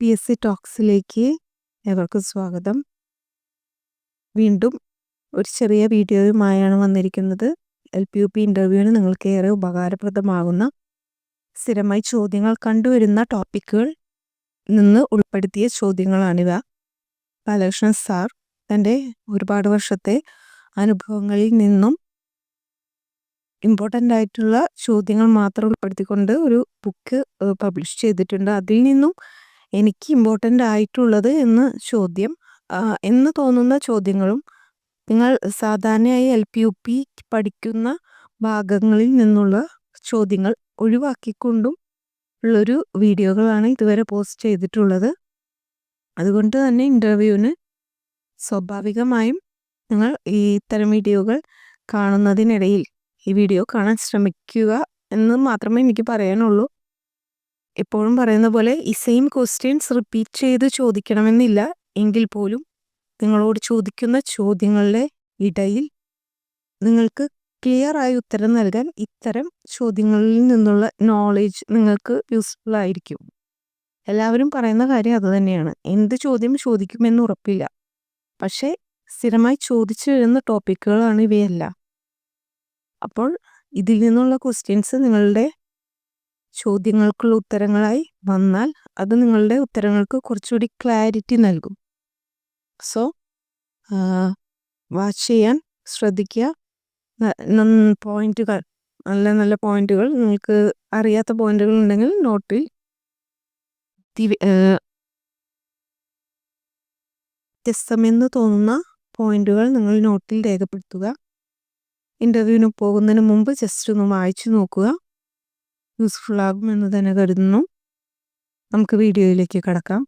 LPSC ടോക്സിലേക്ക് ഏവർക്കും സ്വാഗതം. വീണ്ടും ഒരു ചെറിയ വീഡിയോയുമായാണ് വന്നിരിക്കുന്നത്. LPUP ഇൻ്റർവ്യൂവിന് നിങ്ങൾക്ക് ഏറെ ഉപകാരപ്രദമാകുന്ന സ്ഥിരമായി ചോദ്യങ്ങൾ കണ്ടുവരുന്ന ടോപ്പിക്കുകൾ നിന്ന് ഉൾപ്പെടുത്തിയ ചോദ്യങ്ങളാണിവ. ബാലകൃഷ്ണൻ സാർ തൻ്റെ ഒരുപാട് വർഷത്തെ അനുഭവങ്ങളിൽ നിന്നും ഇമ്പോർട്ടൻ്റ് ആയിട്ടുള്ള ചോദ്യങ്ങൾ മാത്രം ഉൾപ്പെടുത്തിക്കൊണ്ട് ഒരു ബുക്ക് പബ്ലിഷ് ചെയ്തിട്ടുണ്ട്. അതിൽ നിന്നും എനിക്ക് ഇമ്പോർട്ടൻ്റ് ആയിട്ടുള്ളത് എന്ന് തോന്നുന്ന ചോദ്യങ്ങളും നിങ്ങൾ സാധാരണയായി LPUP പഠിക്കുന്ന ഭാഗങ്ങളിൽ നിന്നുള്ള ചോദ്യങ്ങൾ ഒഴിവാക്കിക്കൊണ്ടും ഉള്ളൊരു വീഡിയോകളാണ് ഇതുവരെ പോസ്റ്റ് ചെയ്തിട്ടുള്ളത്. അതുകൊണ്ട് തന്നെ ഇൻ്റർവ്യൂവിന് സ്വാഭാവികമായും നിങ്ങൾ ഈ ഇത്തരം വീഡിയോകൾ കാണുന്നതിനിടയിൽ ഈ വീഡിയോ കാണാൻ ശ്രമിക്കുക എന്ന് മാത്രമേ എനിക്ക് പറയാനുള്ളൂ. എപ്പോഴും പറയുന്ന പോലെ ഈ സെയിം ക്വസ്റ്റ്യൻസ് റിപ്പീറ്റ് ചെയ്ത് ചോദിക്കണമെന്നില്ല. എങ്കിൽ പോലും നിങ്ങളോട് ചോദിക്കുന്ന ചോദ്യങ്ങളുടെ ഇടയിൽ നിങ്ങൾക്ക് ക്ലിയർ ആയി ഉത്തരം നൽകാൻ ഇത്തരം ചോദ്യങ്ങളിൽ നിന്നുള്ള നോളേജ് നിങ്ങൾക്ക് യൂസ്ഫുൾ ആയിരിക്കും. എല്ലാവരും പറയുന്ന കാര്യം അതുതന്നെയാണ്. എന്ത് ചോദ്യം ചോദിക്കുമെന്ന് ഉറപ്പില്ല. പക്ഷേ സ്ഥിരമായി ചോദിച്ചു വരുന്ന ടോപ്പിക്കുകളാണ് ഇവയെല്ലാം. അപ്പോൾ ഇതിൽ നിന്നുള്ള ക്വസ്റ്റ്യൻസ് നിങ്ങളുടെ ചോദ്യങ്ങൾക്കുള്ള ഉത്തരങ്ങളായി വന്നാൽ അത് നിങ്ങളുടെ ഉത്തരങ്ങൾക്ക് കുറച്ചുകൂടി ക്ലാരിറ്റി നൽകും. സോ വാച്ച് ചെയ്യാൻ ശ്രദ്ധിക്കുക. പോയിന്റുകൾ, നല്ല നല്ല പോയിന്റുകൾ, നിങ്ങൾക്ക് അറിയാത്ത പോയിന്റുകൾ ഉണ്ടെങ്കിൽ നോട്ടിൽ വ്യത്യസ്തമെന്ന് തോന്നുന്ന പോയിന്റുകൾ നിങ്ങൾ നോട്ടിൽ രേഖപ്പെടുത്തുക. ഇൻ്റർവ്യൂവിന് പോകുന്നതിന് മുമ്പ് ജസ്റ്റ് ഒന്ന് വായിച്ചു നോക്കുക. യൂസ്ഫുൾ ആകുമെന്ന് തന്നെ കരുതുന്നു. നമുക്ക് വീഡിയോയിലേക്ക് കടക്കാം.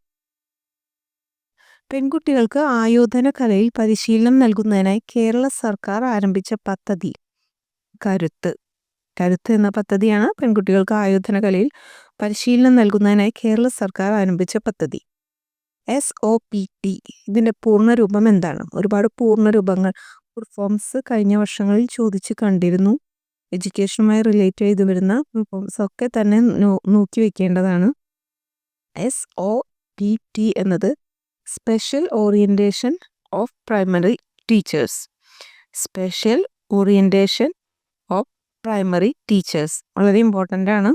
പെൺകുട്ടികൾക്ക് ആയോധന കലയിൽ പരിശീലനം നൽകുന്നതിനായി കേരള സർക്കാർ ആരംഭിച്ച പദ്ധതി കരുത്ത് എന്ന പദ്ധതിയാണ് പെൺകുട്ടികൾക്ക് ആയോധന കലയിൽ പരിശീലനം നൽകുന്നതിനായി കേരള സർക്കാർ ആരംഭിച്ച പദ്ധതി. SOPT ഇതിൻ്റെ പൂർണ്ണരൂപം എന്താണ്? ഒരുപാട് പൂർണ്ണരൂപങ്ങൾ ഫോംസ് കഴിഞ്ഞ വർഷങ്ങളിൽ ചോദിച്ച് കണ്ടിരുന്നു. എഡ്യൂക്കേഷനുമായി റിലേറ്റ് ചെയ്ത് വരുന്ന ഫോംസ് ഒക്കെ തന്നെ നോക്കി വെക്കേണ്ടതാണ്. SOPT എന്നത് special orientation of primary teachers. Special orientation of primary teachers വളരെ ഇമ്പോർട്ടൻ്റ് ആണ്.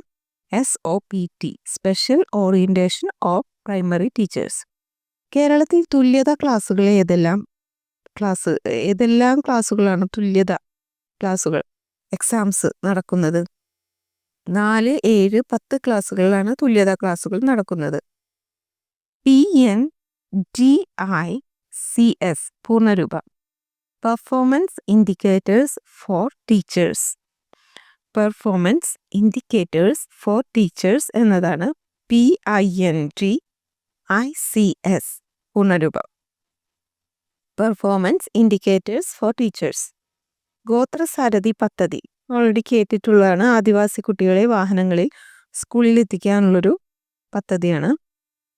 SOPT special orientation of primary teachers. കേരളത്തിൽ തുല്യത ക്ലാസ്സുകൾ ഏതെല്ലാം ക്ലാസ്സുകളാണ് തുല്യത ക്ലാസ്സുകൾ എക്സാംസ് നടക്കുന്നത്? 4, 7, 10 ക്ലാസ്സുകളിലാണ് തുല്യത ക്ലാസ്സുകൾ നടക്കുന്നത്. PNGICS പൂർണ്ണരൂപം performance indicators for teachers. Performance indicators for teachers എന്നതാണ് PINGICS പൂർണ്ണരൂപം. Performance indicators for teachers. Gothrasarathi പദ്ധതി ഓൾറെഡി കേട്ടിട്ടുള്ളതാണ്. ആദിവാസി കുട്ടികളെ വാഹനങ്ങളിൽ സ്കൂളിൽ എത്തിക്കാനുള്ളൊരു പദ്ധതിയാണ്.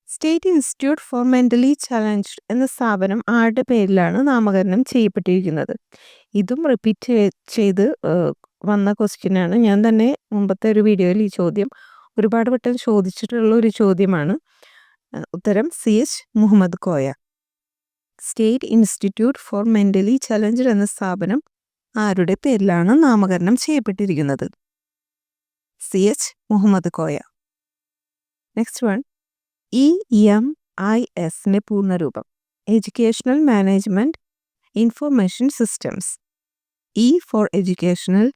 State institute for mentally challenged എന്ന സ്ഥാപനം ആരുടെ പേരിലാണ് നാമകരണം ചെയ്യപ്പെട്ടിരിക്കുന്നത്? ഇതും റിപ്പീറ്റ് ചെയ്ത് വന്ന ക്വസ്റ്റ്യനാണ്. ഞാൻ തന്നെ മുമ്പത്തെ ഒരു വീഡിയോയിൽ ഈ ചോദ്യം ഒരുപാട് വട്ടം ചോദിച്ചിട്ടുള്ള ഒരു ചോദ്യമാണ്. ഉത്തരം CH Muhammad Koya. State institute for mentally challenged എന്ന സ്ഥാപനം ആരുടെ പേരിലാണ് നാമകരണം ചെയ്യപ്പെട്ടിരിക്കുന്നത്? CH Muhammad Koya. Next one, EMIS പൂർണ്ണരൂപം educational management information systems. E for educational,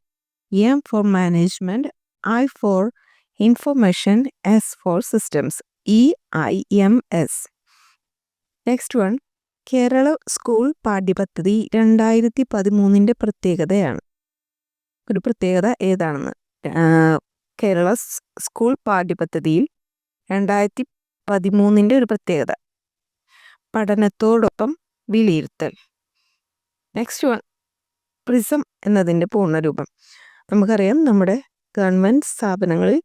M for management, I for information, S for systems. EIMS. Next one, Kerala school പാഠ്യപദ്ധതി 2013 പ്രത്യേകതയാണ്. ഒരു പ്രത്യേകത ഏതാണെന്ന്? കേരള സ്കൂൾ പാഠ്യപദ്ധതിയിൽ 2013 ഒരു പ്രത്യേകത പഠനത്തോടൊപ്പം വിലയിരുത്തൽ. നെക്സ്റ്റ് വൺ, പ്രിസം എന്നതിൻ്റെ പൂർണ്ണരൂപം. നമുക്കറിയാം, നമ്മുടെ ഗവൺമെൻറ് സ്ഥാപനങ്ങളിൽ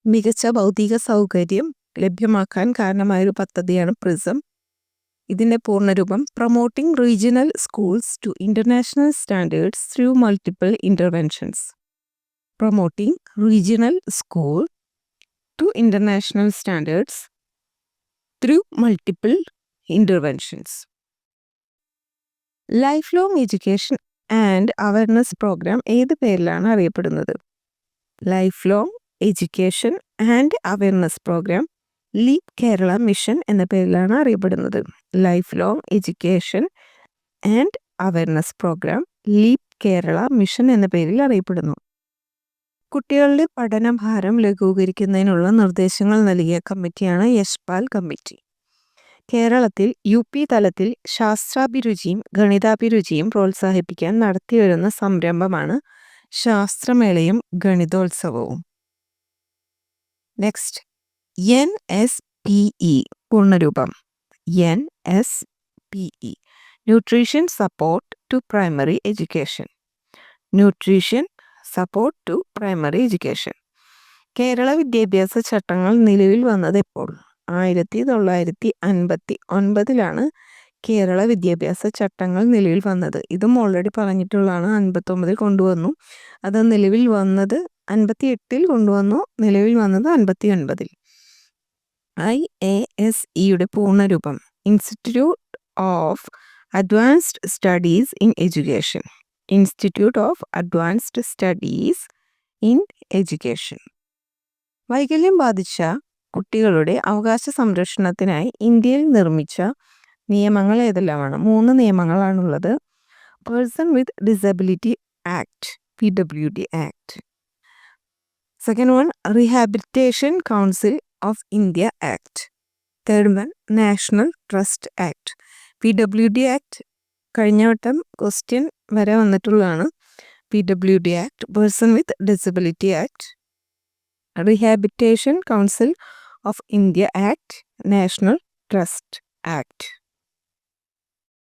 മികച്ച ഭൗതിക സൗകര്യം ലഭ്യമാക്കാൻ കാരണമായൊരു പദ്ധതിയാണ് പ്രിസം. ഇതിൻ്റെ പൂർണ്ണരൂപം promoting regional schools to international standards through multiple interventions. Promoting regional school to international standards through multiple interventions. Life long education and awareness programme ഏത് പേരിലാണ് അറിയപ്പെടുന്നത്? Life long education and awareness programme LEAP Kerala mission എന്ന പേരിലാണ് അറിയപ്പെടുന്നത്. Life long education and awareness programme LEAP Kerala mission എന്ന പേരിൽ അറിയപ്പെടുന്നു. കുട്ടികളുടെ പഠനഭാരം ലഘൂകരിക്കുന്നതിനുള്ള നിർദ്ദേശങ്ങൾ നൽകിയ കമ്മിറ്റിയാണ് യശ്പാൽ കമ്മിറ്റി. കേരളത്തിൽ UP തലത്തിൽ ശാസ്ത്രാഭിരുചിയും ഗണിതാഭിരുചിയും പ്രോത്സാഹിപ്പിക്കാൻ നടത്തിവരുന്ന സംരംഭമാണ് ശാസ്ത്രമേളയും ഗണിതോത്സവവും. നെക്സ്റ്റ്, NSPE പൂർണ്ണരൂപം. NSPE nutrition support to primary education. Nutrition support to primary education. Kerala വിദ്യാഭ്യാസ ചട്ടങ്ങൾ നിലവിൽ വന്നത് എപ്പോൾ? 1959 കേരള വിദ്യാഭ്യാസ ചട്ടങ്ങൾ നിലവിൽ വന്നത്. ഇതും ഓൾറെഡി പറഞ്ഞിട്ടുള്ളതാണ്. 59 കൊണ്ടുവന്നു. അത് നിലവിൽ വന്നത് 58 കൊണ്ടുവന്നു. നിലവിൽ വന്നത് 59. IASEയുടെ പൂർണ്ണരൂപം institute of advanced studies in education. Institute of advanced studies in education. വൈകല്യം ബാധിച്ച കുട്ടികളുടെ അവകാശ സംരക്ഷണത്തിനായി ഇന്ത്യയിൽ നിർമ്മിച്ച നിയമങ്ങൾ ഏതെല്ലാമാണ്? 3 നിയമങ്ങളാണുള്ളത്. Person with disability act, PWD act. Second one, rehabilitation council of India act. Third one, national trust act. PWD act കഴിഞ്ഞ വട്ടം ക്വസ്റ്റ്യൻ വരെ വന്നിട്ടുള്ളതാണ്. PWD act, person with disability act, rehabilitation council of India act, national trust act.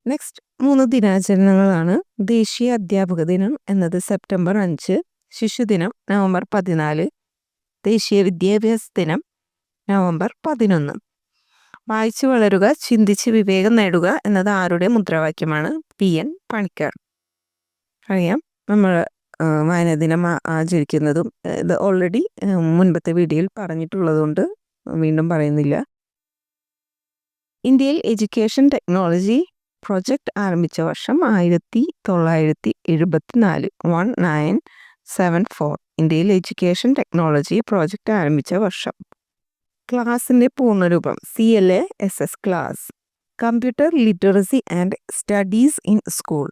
Next 3 ദിനാചരണങ്ങളാണ്. ദേശീയ അധ്യാപക ദിനം എന്നത് September 5, ശിശുദിനം നവംബർ 14, ദേശീയ വിദ്യാഭ്യാസ ദിനം നവംബർ 11. വായിച്ചു വളരുക, ചിന്തിച്ച് വിവേകം നേടുക എന്നത് ആരുടെ മുദ്രാവാക്യമാണ്? PN പണിക്കർ. അറിയാം, നമ്മൾ വായനാദിനം ആചരിക്കുന്നതും ഇത് ഓൾറെഡി മുൻപത്തെ വീഡിയോയിൽ പറഞ്ഞിട്ടുള്ളതുകൊണ്ട് വീണ്ടും പറയുന്നില്ല. ഇന്ത്യയിൽ എഡ്യൂക്കേഷൻ ടെക്നോളജി പ്രൊജക്റ്റ് ആരംഭിച്ച വർഷം 1974. 1974 ഇന്ത്യയിൽ എഡ്യൂക്കേഷൻ ടെക്നോളജി പ്രോജക്റ്റ് ആരംഭിച്ച വർഷം. ക്ലാസിൻ്റെ പൂർണ്ണരൂപം CLASS CLASS. Computer literacy and studies in school.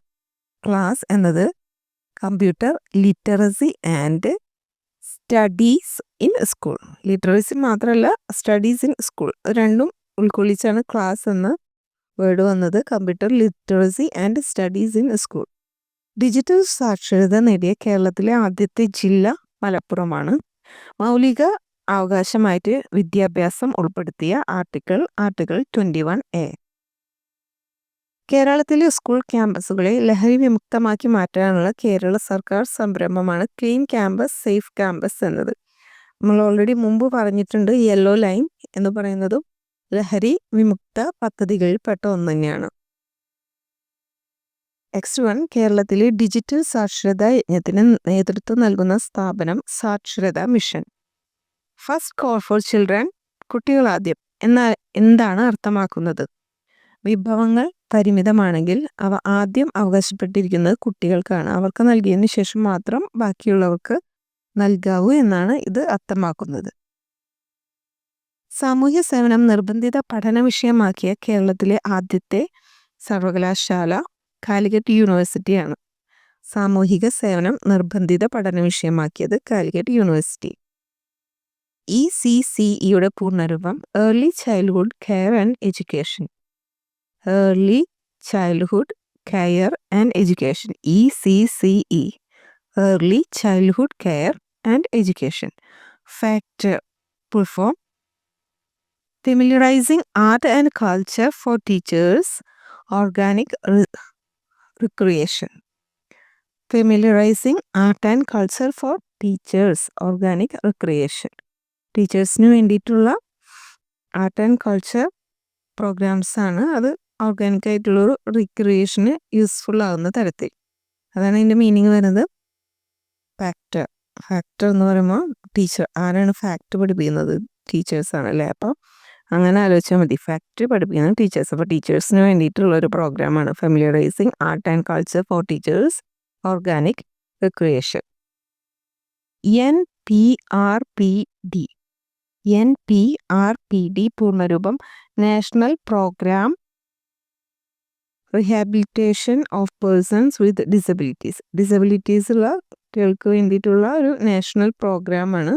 CLASS എന്നത് computer literacy and studies in school. Literacy മാത്രമല്ല, സ്റ്റഡീസ് ഇൻ സ്കൂൾ രണ്ടും ഉൾക്കൊള്ളിച്ചാണ് ക്ലാസ് എന്ന വേർഡ് വന്നത്. Computer literacy and studies in school. Digital സാക്ഷരത നേടിയ കേരളത്തിലെ ആദ്യത്തെ ജില്ല മലപ്പുറമാണ്. മൗലിക അവകാശമായിട്ട് വിദ്യാഭ്യാസം ഉൾപ്പെടുത്തിയ ആർട്ടിക്കിൾ 21A. കേരളത്തിലെ സ്കൂൾ ക്യാമ്പസുകളെ ലഹരി വിമുക്തമാക്കി മാറ്റാനുള്ള കേരള സർക്കാർ സംരംഭമാണ് ക്ലീൻ ക്യാമ്പസ് സേഫ് ക്യാമ്പസ് എന്നത്. നമ്മൾ ഓൾറെഡി മുമ്പ് പറഞ്ഞിട്ടുണ്ട്. യെല്ലോ ലൈൻ എന്ന് പറയുന്നതും ലഹരി വിമുക്ത പദ്ധതികളിൽ പെട്ട ഒന്ന് തന്നെയാണ്. നെക്സ്റ്റ് വൺ, കേരളത്തിലെ ഡിജിറ്റൽ സാക്ഷരതാ യജ്ഞത്തിന് നേതൃത്വം നൽകുന്ന സ്ഥാപനം Saksharatha mission. First call for children, കുട്ടികളാദ്യം എന്താണ് അർത്ഥമാക്കുന്നത്? വിഭവങ്ങൾ പരിമിതമാണെങ്കിൽ അവ ആദ്യം അവകാശപ്പെട്ടിരിക്കുന്നത് കുട്ടികൾക്കാണ്. അവർക്ക് നൽകിയതിന് ശേഷം മാത്രം ബാക്കിയുള്ളവർക്ക് നൽകാവൂ എന്നാണ് ഇത് അർത്ഥമാക്കുന്നത്. സാമൂഹ്യ സേവനം നിർബന്ധിത പഠന വിഷയമാക്കിയ കേരളത്തിലെ ആദ്യത്തെ സർവകലാശാല കാലിക്കറ്റ് യൂണിവേഴ്സിറ്റിയാണ്. സാമൂഹിക സേവനം നിർബന്ധിത പഠന വിഷയമാക്കിയത് കാലിക്കറ്റ് യൂണിവേഴ്സിറ്റി. ECCEയുടെ പൂർണ്ണരൂപം early childhood care and education. Early childhood care and education, ECCE, early childhood care and education. FACTOR full form familiarising art and culture for teachers, organic recreation. Familiarising art and culture for teachers, organic recreation. ടീച്ചേഴ്സിന് വേണ്ടിയിട്ടുള്ള art and culture programmes ആണ്. അത് organic ആയിട്ടുള്ളൊരു റിക്രിയേഷന് useful ആകുന്ന തരത്തിൽ. അതാണ് ഇതിൻ്റെ meaning വരുന്നത്. ഫാക്ടർ എന്ന് പറയുമ്പോൾ ടീച്ചർ. ആരാണ് ഫാക്ട് പഠിപ്പിക്കുന്നത്? ടീച്ചേഴ്സാണ് അല്ലേ. അപ്പോൾ അങ്ങനെ ആലോചിച്ചാൽ മതി. ഫാക്ടറി പഠിപ്പിക്കുന്ന ടീച്ചേഴ്സ്. അപ്പോൾ ടീച്ചേഴ്സിന് വേണ്ടിയിട്ടുള്ള ഒരു പ്രോഗ്രാമാണ് familiarising art and culture for teachers organic recreation. NPRPD. NPRPD പൂർണ്ണരൂപം national programme rehabilitation of persons with disabilities. Disabilities ഉള്ള കുട്ടികൾക്ക് വേണ്ടിയിട്ടുള്ള ഒരു നാഷണൽ പ്രോഗ്രാമാണ്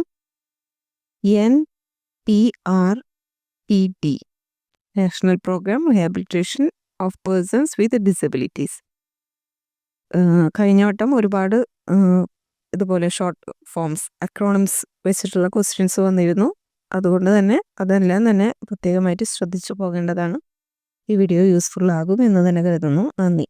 NPRPD, national programme rehabilitation of persons with disabilities. കഴിഞ്ഞ വട്ടം ഒരുപാട് ഇതുപോലെ ഷോർട്ട് ഫോംസ് അക്രോണിംസ് വെച്ചിട്ടുള്ള ക്വസ്റ്റ്യൻസ് വന്നിരുന്നു. അതുകൊണ്ട് തന്നെ അതെല്ലാം തന്നെ പ്രത്യേകമായിട്ട് ശ്രദ്ധിച്ചു പോകേണ്ടതാണ്. ഈ വീഡിയോ യൂസ്ഫുൾ ആകും എന്ന് തന്നെ കരുതുന്നു. നന്ദി.